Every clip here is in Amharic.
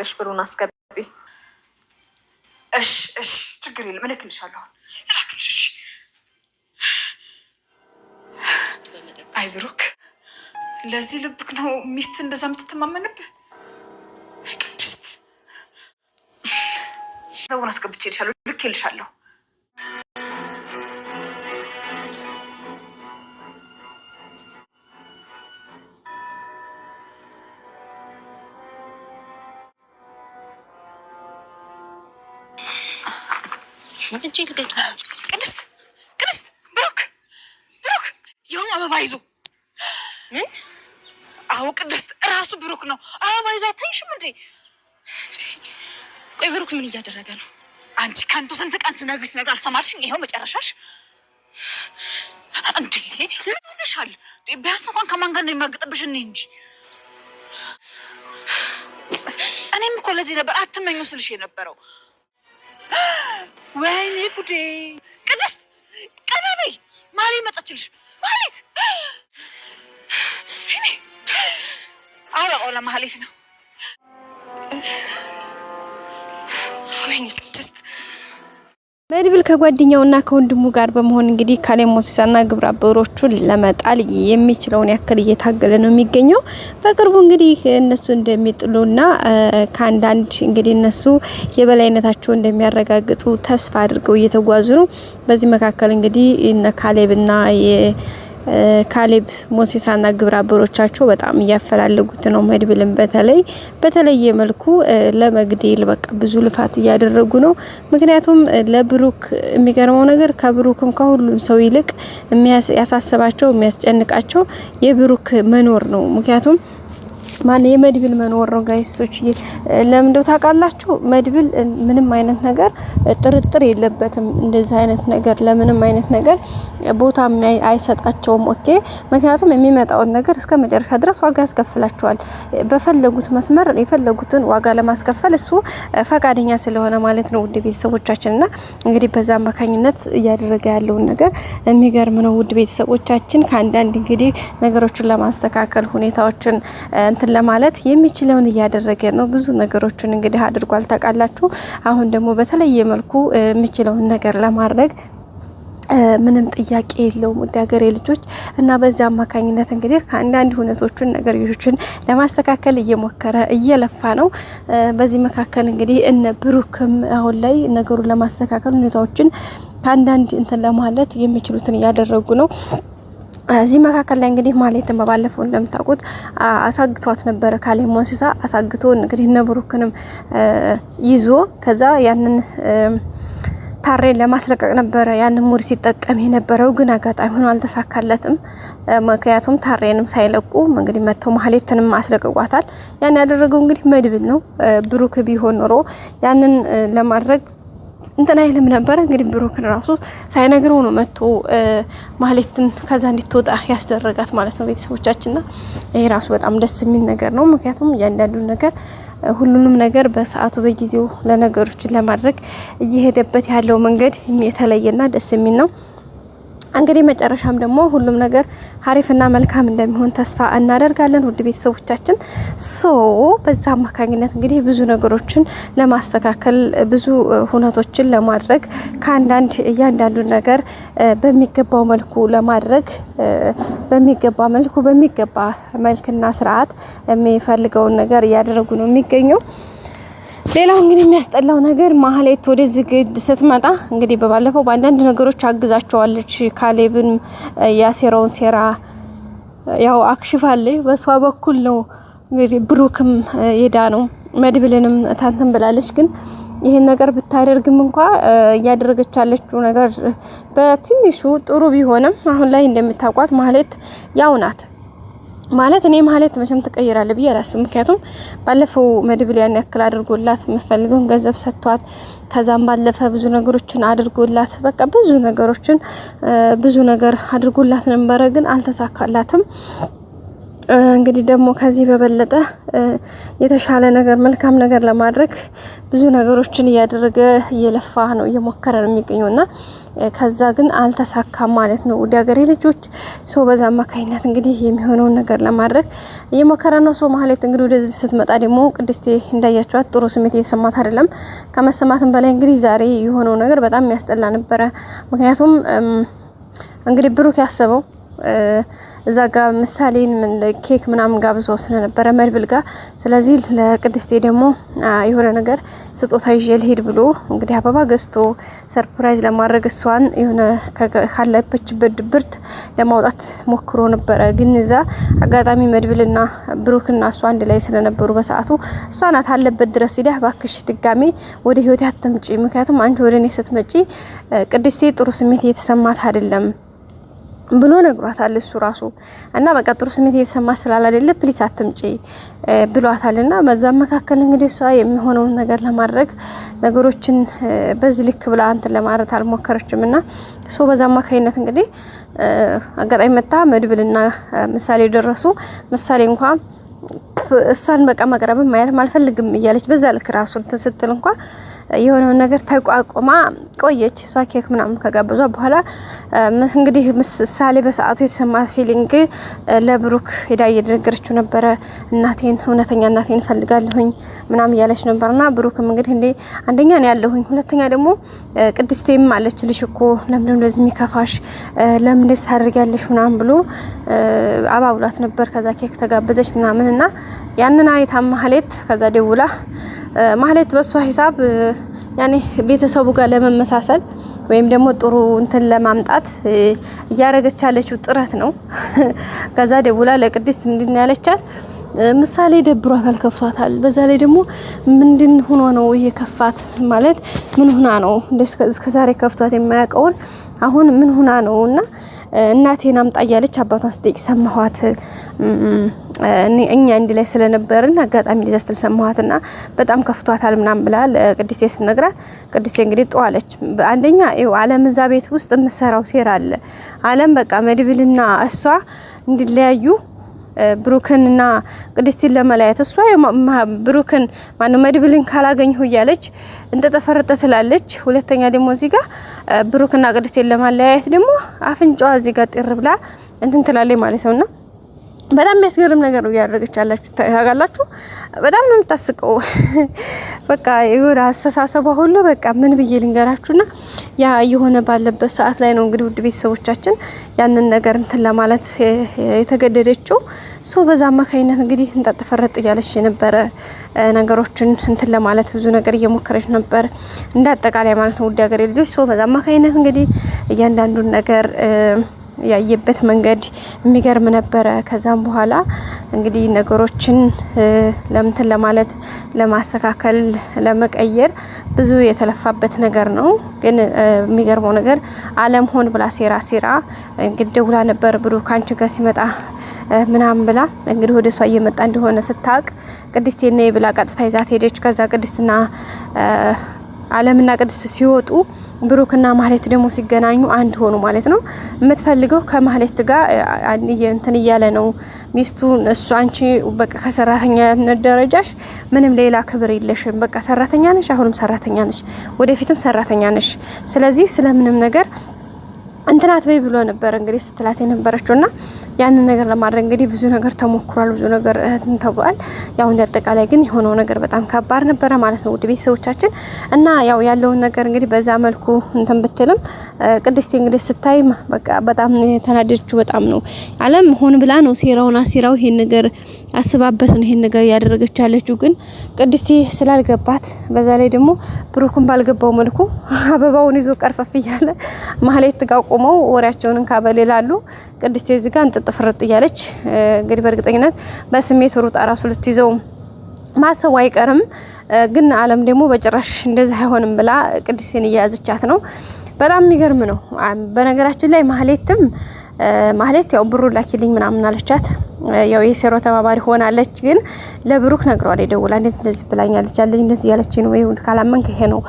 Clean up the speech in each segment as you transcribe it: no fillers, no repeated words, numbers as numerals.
ብለሽ ብሩን አስገቢ። እሺ ችግር የለም እልክልሻለሁ። እልክልሽ። አይ ብሩክ ለዚህ ልብክ ነው ሚስት እንደዛ የምትተማመንብህ? ቅድስት ሰውን አስገብቼልሻለሁ፣ ልኬልሻለሁ። ቅድስት ብሩክ ይኸው አበባ ይዞ ምን? አዎ ቅድስት እራሱ ብሩክ ነው አበባ ይዞ አታይሽም እንዴ? ቆይ ብሩክ ምን እያደረገ ነው? አንቺ ከንቱ ስንት ቀን ትነግሪት ነገር አልሰማልሽኝ? ይኸው መጨረሻሽ እንዴ! ምን ሆነሻል? ቢያንስ እንኳን ከማን ጋር ነው የማገጥብሽ? እኔ እንጂ እኔም እኮ ለዚህ ነበር አትመኙ ስልሽ የነበረው። ወይኔ ጉዴ! ቅድስት ቀናቤ ማሪ መጣችልሽ። ማለት እኔ አውራው ለማህሌት ነው። ወይኔ ቅድስት መድብል ከጓደኛውና ከወንድሙ ጋር በመሆን እንግዲህ ካሌብ ሞሲሳና ግብረ አበሮቹን ለመጣል የሚችለውን ያክል እየታገለ ነው የሚገኘው። በቅርቡ እንግዲህ እነሱ እንደሚጥሉና ከአንዳንድ እንግዲህ እነሱ የበላይነታቸው እንደሚያረጋግጡ ተስፋ አድርገው እየተጓዙ ነው። በዚህ መካከል እንግዲህ እነ ካሌብና ካሌብ ሞሲሳና ግብረ አበሮቻቸው በጣም እያፈላለጉት ነው። መድብልን በተለየ መልኩ ለመግደል በቃ ብዙ ልፋት እያደረጉ ነው። ምክንያቱም ለብሩክ የሚገርመው ነገር ከብሩክም ከሁሉም ሰው ይልቅ ያሳሰባቸው የሚያስጨንቃቸው የብሩክ መኖር ነው። ምክንያቱም የመድብል መኖር ነው ጋይሶች። ለምን እንደው ታውቃላችሁ? መድብል ምንም አይነት ነገር ጥርጥር የለበትም። እንደዚህ አይነት ነገር ለምንም አይነት ነገር ቦታ አይሰጣቸውም። ኦኬ፣ ምክንያቱም የሚመጣውን ነገር እስከ መጨረሻ ድረስ ዋጋ ያስከፍላቸዋል። በፈለጉት መስመር የፈለጉትን ዋጋ ለማስከፈል እሱ ፈቃደኛ ስለሆነ ማለት ነው። ውድ ቤተሰቦቻችንና እንግዲህ በዛ አማካኝነት እያደረገ ያለውን ነገር የሚገርም ነው። ውድ ቤተሰቦቻችን ከአንዳንድ እንግዲህ ነገሮችን ለማስተካከል ሁኔታዎችን ለማለት የሚችለውን እያደረገ ነው። ብዙ ነገሮችን እንግዲህ አድርጓል ታውቃላችሁ። አሁን ደግሞ በተለየ መልኩ የሚችለውን ነገር ለማድረግ ምንም ጥያቄ የለውም ውድ ሀገሬ ልጆች። እና በዛ አማካኝነት እንግዲህ ከአንዳንድ ሁኔታዎችን ነገሮችን ለማስተካከል እየሞከረ እየለፋ ነው። በዚህ መካከል እንግዲህ እነ ብሩክም አሁን ላይ ነገሩን ለማስተካከል ሁኔታዎችን ከአንዳንድ እንትን ለማለት የሚችሉትን እያደረጉ ነው። እዚህ መካከል ላይ እንግዲህ ማለትም በባለፈው እንደምታውቁት አሳግቷት ነበር። ካሌብ ሞሲሳ አሳግቶ እንግዲህ እነ ብሩክንም ይዞ ከዛ ያንን ታሬን ለማስለቀቅ ነበር ያንን ሙድ ሲጠቀም የነበረው። ግን አጋጣሚ ሆኖ አልተሳካለትም። ምክንያቱም ታሬንም ሳይለቁ እንግዲህ መተው ማህሌትንም አስለቅቋታል። ያን ያደረገው እንግዲህ መድብል ነው። ብሩክ ቢሆን ኖሮ ያንን ለማድረግ እንትና አይልም ነበር። እንግዲህ ብሩክን ራሱ ሳይነግረው ነው መጥቶ ማህሌትን ከዛ እንድትወጣ ያስደረጋት ማለት ነው ቤተሰቦቻችንና ይሄ ራሱ በጣም ደስ የሚል ነገር ነው። ምክንያቱም እያንዳንዱ ነገር ሁሉንም ነገር በሰዓቱ በጊዜው ለነገሮችን ለማድረግ እየሄደበት ያለው መንገድ የተለየና ደስ የሚል ነው። እንግዲህ መጨረሻም ደግሞ ሁሉም ነገር አሪፍና መልካም እንደሚሆን ተስፋ እናደርጋለን ውድ ቤተሰቦቻችን። በዛ አማካኝነት እንግዲህ ብዙ ነገሮችን ለማስተካከል ብዙ ሁነቶችን ለማድረግ ከአንዳንድ እያንዳንዱ ነገር በሚገባው መልኩ ለማድረግ በሚገባ መልክና ስርዓት የሚፈልገውን ነገር እያደረጉ ነው የሚገኘው። ሌላው እንግዲህ የሚያስጠላው ነገር ማህሌት ወደዚህ ግድ ስትመጣ እንግዲህ በባለፈው በአንዳንድ ነገሮች አግዛቸዋለች። ካሌብን ያሴራውን ሴራ ያው አክሽፋለች። በሷ በኩል ነው እንግዲህ ብሩክም የዳ ነው መድብልንም ታንተን ብላለች። ግን ይሄን ነገር ብታደርግም እንኳን እያደረገች ያለችው ነገር በትንሹ ጥሩ ቢሆንም አሁን ላይ እንደምታውቋት ማህሌት ያው ናት ማለት እኔ ማህሌት መቼም ትቀይራለች ብዬ አላስብም። ምክንያቱም ባለፈው መድብል ያን ያክል አድርጎላት የምፈልገውን ገንዘብ ሰጥቷት ከዛም ባለፈ ብዙ ነገሮችን አድርጎላት በቃ ብዙ ነገር አድርጎላት ነበረ። ግን አልተሳካላትም። እንግዲህ ደግሞ ከዚህ በበለጠ የተሻለ ነገር መልካም ነገር ለማድረግ ብዙ ነገሮችን እያደረገ እየለፋ ነው እየሞከረ ነው የሚገኘውና ከዛ ግን አልተሳካም ማለት ነው። ወደ ሀገሬ ልጆች ሰው በዛ አማካኝነት እንግዲህ የሚሆነውን ነገር ለማድረግ እየሞከረ ነው። ሰው ማለት እንግዲህ ወደዚህ ስትመጣ ደግሞ ቅድስቴ እንዳያቸዋት ጥሩ ስሜት እየተሰማት አይደለም። ከመሰማትም በላይ እንግዲህ ዛሬ የሆነው ነገር በጣም የሚያስጠላ ነበረ። ምክንያቱም እንግዲህ ብሩክ ያሰበው እዛ ጋር ምሳሌን ኬክ ምናምን ጋብዞ ስለነበረ መድብል ጋር ስለዚህ ለቅድስቴ ደግሞ የሆነ ነገር ስጦታ ይዤ ልሄድ ብሎ እንግዲህ አበባ ገዝቶ ሰርፕራይዝ ለማድረግ እሷን የሆነ ካለችበት ድብርት ለማውጣት ሞክሮ ነበረ። ግን እዛ አጋጣሚ መድብልና ብሩክና እሷ አንድ ላይ ስለነበሩ በሰዓቱ እሷ ናት አለበት ድረስ ሂዳ ባክሽ ድጋሜ ወደ ህይወት አትምጪ፣ ምክንያቱም አንቺ ወደ እኔ ስትመጪ ቅድስቴ ጥሩ ስሜት እየተሰማት አይደለም ብሎ ነግሯታል እሱ ራሱ እና በቃ ጥሩ ስሜት እየተሰማት ስላላደለ ፕሊስ አትምጪ ብሏታልና በዛ መካከል እንግዲህ እሷ የሚሆነውን ነገር ለማድረግ ነገሮችን በዚህ ልክ ብላ አንተ ለማረት አልሞከረችምና ሶ በዛ አማካይነት እንግዲህ አጋጣሚ መጣ መድብልና ምሳሌ ደረሱ። ምሳሌ እንኳን እሷን በቃ መቅረብም ማየት አልፈልግም እያለች በዛ ልክ ራሱ እንትን ስትል እንኳን የሆነ ነገር ተቋቁማ ቆየች። እሷ ኬክ ምናምን ከጋበዟ በኋላ እንግዲህ ምሳሌ በሰዓቱ የተሰማት ፊሊንግ ለብሩክ ሄዳ እየነገረችው ነበረ። እናቴን እውነተኛ እናቴን ፈልጋለሁኝ ምናምን እያለች ነበርና ብሩክም እንግዲህ እንዴ አንደኛ ነው ያለሁኝ፣ ሁለተኛ ደግሞ ቅድስቴም አለችልሽ እኮ ለምን እንደዚህ የሚከፋሽ ለምን እንደዚህ ታደርጊያለሽ ምናምን ብሎ አባብሏት ነበር። ከዛ ኬክ ተጋበዘች ምናምንና ያንን አይታ ማህሌት ከዛ ደውላ ማህሌት በሷ ሂሳብ ያኔ ቤተሰቡ ጋር ለመመሳሰል ወይም ደግሞ ጥሩ እንትን ለማምጣት እያረገች ያለችው ጥረት ነው። ከዛ ደውላ ለቅድስት ምንድን ያለቻት ምሳሌ ደብሯታል፣ ከፍቷታል። በዛ ላይ ደግሞ ምንድን ሆኖ ነው ይሄ ከፋት ማለት ምን ሆና ነው እስከዛሬ ከፍቷት የማያውቀውን አሁን ምን ሆና ነውና እናቴን አምጣ እያለች አባቷን ስትጠይቅ ሰማኋት። እኛ እንዲ ላይ ስለነበርን አጋጣሚ ሊዛ ስትል ሰማኋትና በጣም ከፍቷታል ምናምን ብላ ለቅድስቴ ስትነግራት ቅድስቴ እንግዲህ ጠዋለች። አንደኛ ይኸው አለም እዛ ቤት ውስጥ የምሰራው ሴራ አለ። አለም በቃ መድብልና እሷ እንዲለያዩ ብሩክንና ቅድስቲን ለመለያየት እሷ ብሩክን ማነው መድብልን ካላገኘሁ እያለች እንተጠፈረጠ ትላለች። ሁለተኛ ደግሞ እዚህ ጋር ብሩክና ቅድስቲን ለማለያየት ደግሞ አፍንጫዋ እዚህ ጋር ጥር ብላ እንትን ትላለች ማለት ነውና በጣም የሚያስገርም ነገር ነው ያደረገች ያላችሁ ታጋላችሁ። በጣም ነው የምታስቀው። በቃ የሆነ አስተሳሰቧ ሁሉ በቃ ምን ብዬ ልንገራችሁና ያ የሆነ ባለበት ሰዓት ላይ ነው እንግዲህ ውድ ቤተሰቦቻችን ያንን ነገር እንትን ለማለት የተገደደችው። ሶ በዛ አማካይነት እንግዲህ እንጣጥፈረጥ እያለች የነበረ ነገሮችን እንትን ለማለት ብዙ ነገር እየሞከረች ነበር እንዳጠቃላይ ማለት ነው ውድ ሀገሬ ልጆች። ሶ በዛ አማካይነት እንግዲህ እያንዳንዱን ነገር ያየበት መንገድ የሚገርም ነበረ። ከዛም በኋላ እንግዲህ ነገሮችን ለምንትን ለማለት ለማስተካከል ለመቀየር ብዙ የተለፋበት ነገር ነው። ግን የሚገርመው ነገር አለም ሆን ብላ ሴራ እንግዲህ ደውላ ነበር ብሩክ አንቺ ጋር ሲመጣ ምናምን ብላ እንግዲህ ወደ እሷ እየመጣ እንደሆነ ስታውቅ ቅድስቴ ነይ ብላ ቀጥታ ይዛት ሄደች። ከዛ ቅድስትና አለምና ቅድስት ሲወጡ ብሩክና ማህሌት ደግሞ ሲገናኙ አንድ ሆኑ ማለት ነው። የምትፈልገው ከማህሌት ጋር እንትን እያለ ነው ሚስቱ እሱ አንቺ በቃ ከሰራተኛ ደረጃሽ ምንም ሌላ ክብር የለሽም፣ በቃ ሰራተኛ ነሽ፣ አሁንም ሰራተኛ ነሽ፣ ወደፊትም ሰራተኛ ነሽ። ስለዚህ ስለምንም ነገር እንትናት በይ ብሎ ነበር እንግዲህ ስትላት የነበረችውና ያንን ነገር ለማድረግ እንግዲህ ብዙ ነገር ተሞክሯል፣ ብዙ ነገር ተብሏል። ያው እንደ አጠቃላይ ግን የሆነው ነገር በጣም ከባድ ነበረ ማለት ነው ውድ ቤተሰቦቻችን። እና ያው ያለውን ነገር እንግዲህ በዛ መልኩ እንትን ብትልም ቅድስቴ እንግዲህ ስታይ በቃ በጣም ተናደደችው። በጣም ነው አለም ሆን ብላ ነው ሴራውን አሲራው ይሄን ነገር አስባበት ነው ይሄን ነገር ያደረገች ያለችው። ግን ቅድስቴ ስላልገባት በዛ ላይ ደግሞ ብሩክን ባልገባው መልኩ አበባውን ይዞ ቀርፈፍ እያለ ማህሌት ጋር ቆመው ወሬያቸውን ካበሌላሉ ቅድስቴ እዚህ ጋር እንጥጥፍርጥ እያለች እንግዲህ በእርግጠኝነት በስሜት ሩጣ ራሱ ልትይዘው ማሰቡ አይቀርም። ግን አለም ደግሞ በጭራሽ እንደዚህ አይሆንም ብላ ቅድስቴን እያያዘቻት ነው። በጣም የሚገርም ነው። በነገራችን ላይ ማህሌት ያው ብሩ ላኪልኝ ምናምን አለቻት። ያው የሴሮ ተባባሪ ሆናለች። ግን ለብሩክ ነግረዋል ደውላ እንደዚህ ብላኛለች አለኝ እንደዚህ ያለች ነው ወይ ካላመንክ ይሄ ነው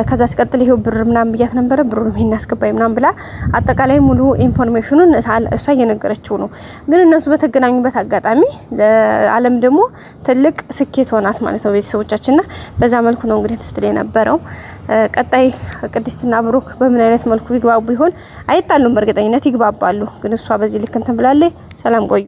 ከዛ አስቀጥል ይሄው ብር ምናምን ብያት ነበረ ብሩን ይሄን አስገባይ ምናምን ብላ አጠቃላይ ሙሉ ኢንፎርሜሽኑን እሷ እየነገረችው ነው። ግን እነሱ በተገናኙበት አጋጣሚ ለዓለም ደግሞ ትልቅ ስኬት ሆናት ማለት ነው ቤተሰቦቻችንና በዛ መልኩ ነው እንግዲህ ተስተለ የነበረው። ቀጣይ ቅድስትና ብሩክ በምን አይነት መልኩ ይግባቡ ይሆን? አይጣሉም፣ በእርግጠኝነት ይግባባሉ። ግን እሷ በዚህ ልክ እንትን ብላለች። ሰላም ቆዩ።